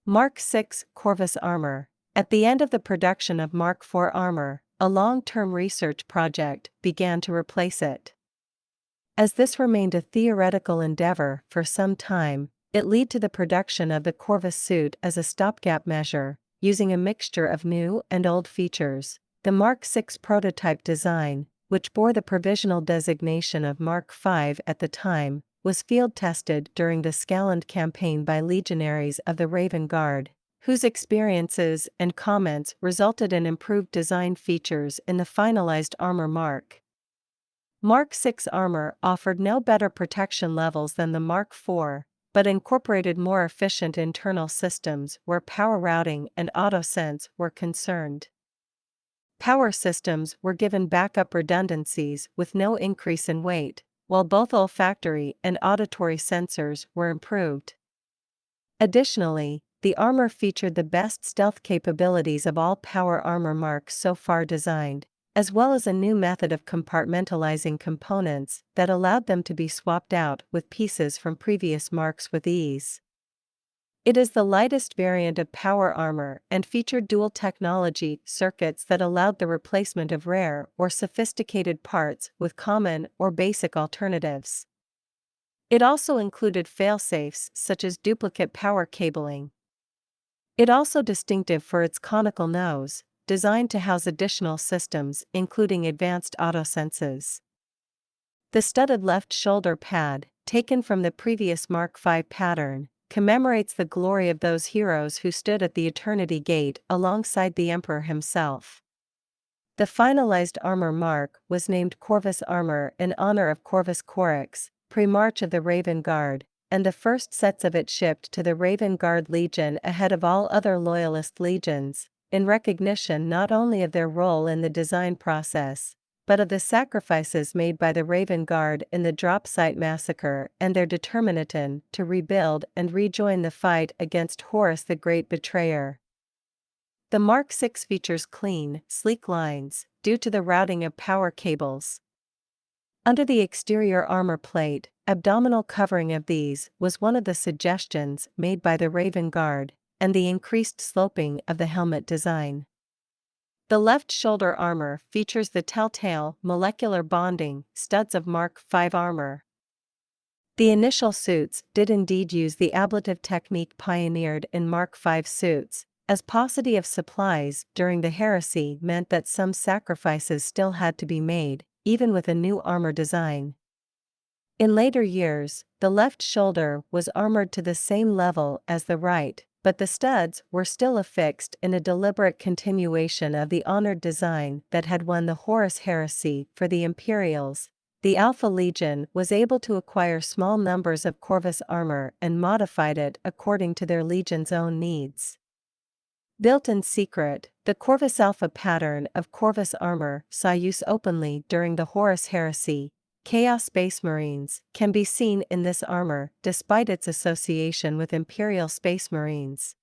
Mark VI Corvus Armour. At the end of the production of Mark IV armor, a long-term research project began to replace it. As this remained a theoretical endeavor for some time, it led to the production of the Corvus suit as a stopgap measure, using a mixture of new and old features. The Mark VI prototype design, which bore the provisional designation of Mark V at the time, was field-tested during the Scotland campaign by legionaries of the Raven Guard, whose experiences and comments resulted in improved design features in the finalized armor Mark. Mark VI armor offered no better protection levels than the Mark IV, but incorporated more efficient internal systems where power routing and autosense were concerned. Power systems were given backup redundancies with no increase in weight, while both olfactory and auditory sensors were improved. Additionally, the armor featured the best stealth capabilities of all power armor marks so far designed, as well as a new method of compartmentalizing components that allowed them to be swapped out with pieces from previous marks with ease. It is the lightest variant of power armor and featured dual technology circuits that allowed the replacement of rare or sophisticated parts with common or basic alternatives. It also included failsafes such as duplicate power cabling. It also distinctive for its conical nose, designed to house additional systems including advanced autosenses. The studded left shoulder pad, taken from the previous Mark V pattern, commemorates the glory of those heroes who stood at the Eternity Gate alongside the Emperor himself. The finalized armor mark was named Corvus Armor in honor of Corvus Corax, Primarch of the Raven Guard, and the first sets of it shipped to the Raven Guard Legion ahead of all other Loyalist legions, in recognition not only of their role in the design process, but of the sacrifices made by the Raven Guard in the Drop Site Massacre and their determination to rebuild and rejoin the fight against Horus the Great Betrayer. The Mark VI features clean, sleek lines, due to the routing of power cables. Under the exterior armor plate, abdominal covering of these was one of the suggestions made by the Raven Guard, and the increased sloping of the helmet design. The left shoulder armor features the telltale molecular bonding studs of Mark V armor. The initial suits did indeed use the ablative technique pioneered in Mark V suits, as paucity of supplies during the heresy meant that some sacrifices still had to be made, even with a new armor design. In later years, the left shoulder was armored to the same level as the right, but the studs were still affixed in a deliberate continuation of the honored design that had won the Horus heresy for the Imperials. The Alpha Legion was able to acquire small numbers of Corvus armor and modified it according to their legion's own needs. Built in secret, the Corvus Alpha pattern of Corvus armor saw use openly during the Horus heresy. Chaos Space Marines can be seen in this armor despite its association with Imperial Space Marines.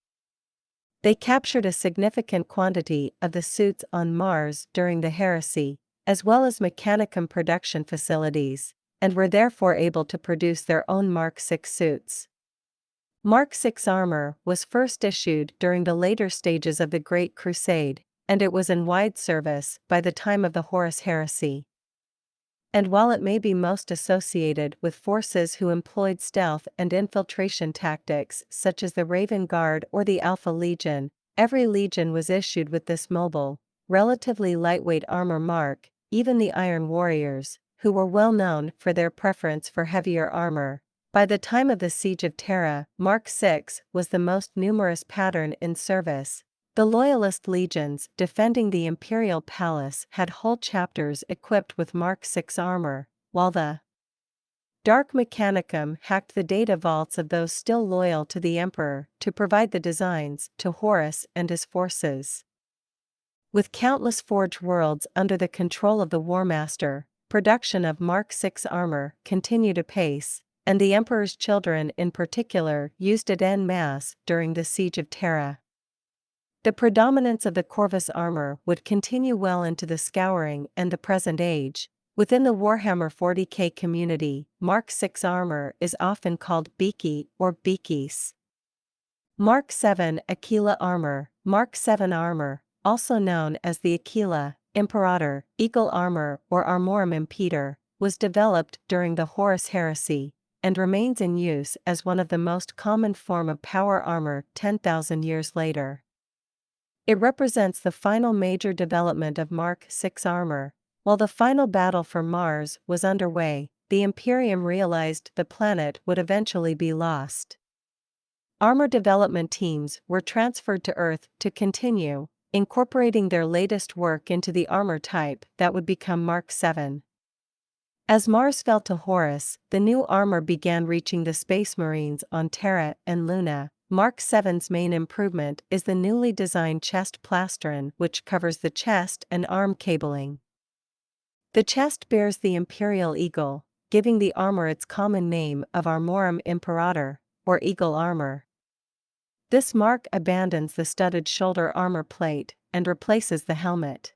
They captured a significant quantity of the suits on Mars during the heresy, as well as Mechanicum production facilities, and were therefore able to produce their own Mark VI suits. Mark VI armor was first issued during the later stages of the Great Crusade, and it was in wide service by the time of the Horus heresy. And while it may be most associated with forces who employed stealth and infiltration tactics such as the Raven Guard or the Alpha Legion, every legion was issued with this mobile, relatively lightweight armor mark. Even the Iron Warriors, who were well known for their preference for heavier armor. By the time of the Siege of Terra, Mark VI was the most numerous pattern in service. The Loyalist legions defending the Imperial Palace had whole chapters equipped with Mark VI armor, while the Dark Mechanicum hacked the data vaults of those still loyal to the Emperor to provide the designs to Horus and his forces. With countless forged worlds under the control of the War Master, production of Mark VI armor continued apace, and the Emperor's children in particular used it en masse during the Siege of Terra. The predominance of the Corvus armor would continue well into the Scouring and the present age. Within the Warhammer 40k community, Mark VI armor is often called Beaky or Beakies. Mark 7 Aquila Armor. Mark 7 armor, also known as the Aquila, Imperator, Eagle Armor or Armorum Impetor, was developed during the Horus Heresy, and remains in use as one of the most common form of power armor 10,000 years later. It represents the final major development of Mark 6 armor. While the final battle for Mars was underway, the Imperium realized the planet would eventually be lost. Armor development teams were transferred to Earth to continue, incorporating their latest work into the armor type that would become Mark 7. As Mars fell to Horus, the new armor began reaching the Space Marines on Terra and Luna. Mark 7's main improvement is the newly designed chest plastron, which covers the chest and arm cabling. The chest bears the imperial eagle, giving the armor its common name of Armorum Imperator, or Eagle Armor. This mark abandons the studded shoulder armor plate and replaces the helmet.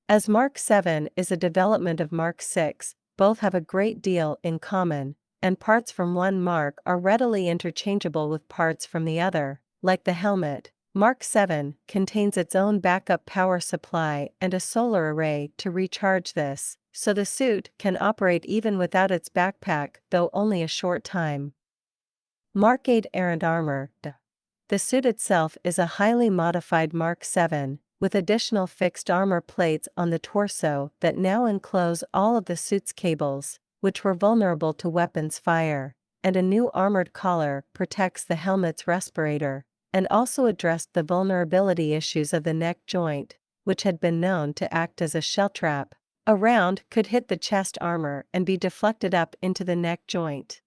As Mark 7 is a development of Mark 6, both have a great deal in common, and parts from one mark are readily interchangeable with parts from the other. Like the helmet, Mark 7 contains its own backup power supply and a solar array to recharge this, so the suit can operate even without its backpack, though only a short time. Mark 8 Errant Armor. The suit itself is a highly modified Mark 7, with additional fixed armor plates on the torso that now enclose all of the suit's cables, which were vulnerable to weapons fire, and a new armored collar protects the helmet's respirator, and also addressed the vulnerability issues of the neck joint, which had been known to act as a shell trap. A round could hit the chest armor and be deflected up into the neck joint.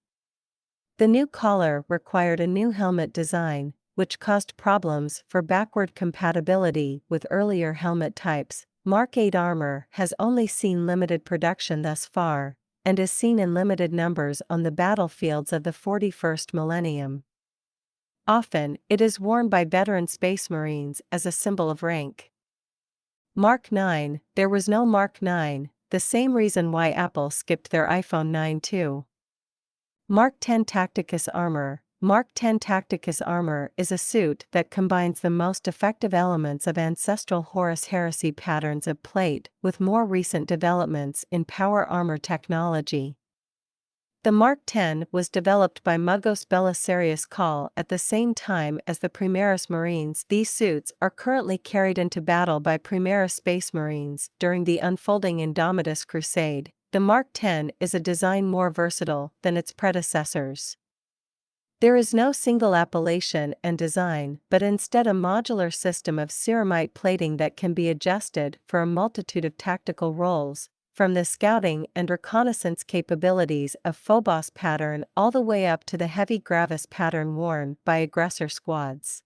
The new collar required a new helmet design, which caused problems for backward compatibility with earlier helmet types. Mark 8 armor has only seen limited production thus far, and is seen in limited numbers on the battlefields of the 41st millennium. Often, it is worn by veteran Space Marines as a symbol of rank. Mark 9, there was no Mark 9, the same reason why Apple skipped their iPhone 9 too. Mark 10 Tacticus Armor. Mark 10 Tacticus Armor is a suit that combines the most effective elements of ancestral Horus Heresy patterns of plate with more recent developments in power armor technology. The Mark 10 was developed by Mugos Belisarius Call at the same time as the Primaris Marines. These suits are currently carried into battle by Primaris Space Marines during the unfolding Indomitus Crusade. The Mark 10 is a design more versatile than its predecessors. There is no single appellation and design, but instead a modular system of ceramite plating that can be adjusted for a multitude of tactical roles, from the scouting and reconnaissance capabilities of Phobos pattern all the way up to the heavy Gravis pattern worn by aggressor squads.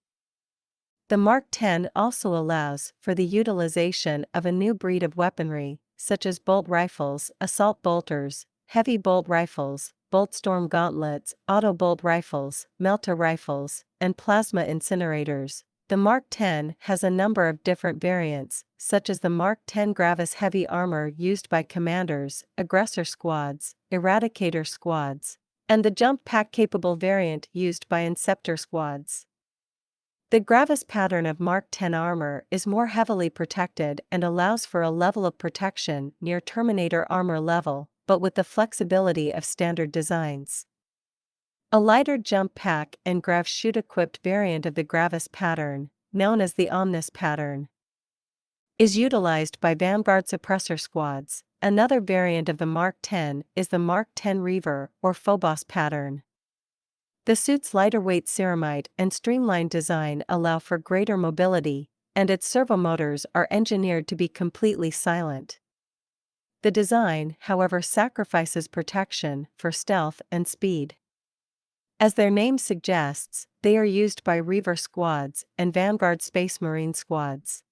The Mark 10 also allows for the utilization of a new breed of weaponry, such as bolt rifles, assault bolters, heavy bolt rifles, bolt storm gauntlets, auto bolt rifles, melta rifles, and plasma incinerators. The Mark 10 has a number of different variants, such as the Mark 10 Gravis heavy armor used by commanders, aggressor squads, eradicator squads, and the jump pack capable variant used by inceptor squads. The Gravis pattern of Mark 10 armor is more heavily protected and allows for a level of protection near Terminator armor level, but with the flexibility of standard designs. A lighter jump pack and grav chute equipped variant of the Gravis pattern, known as the Omnis pattern, is utilized by Vanguard suppressor squads. Another variant of the Mark 10 is the Mark 10 Reaver or Phobos pattern. The suit's lighter weight ceramite and streamlined design allow for greater mobility, and its servomotors are engineered to be completely silent. The design, however, sacrifices protection for stealth and speed. As their name suggests, they are used by Reaver squads and Vanguard Space Marine squads.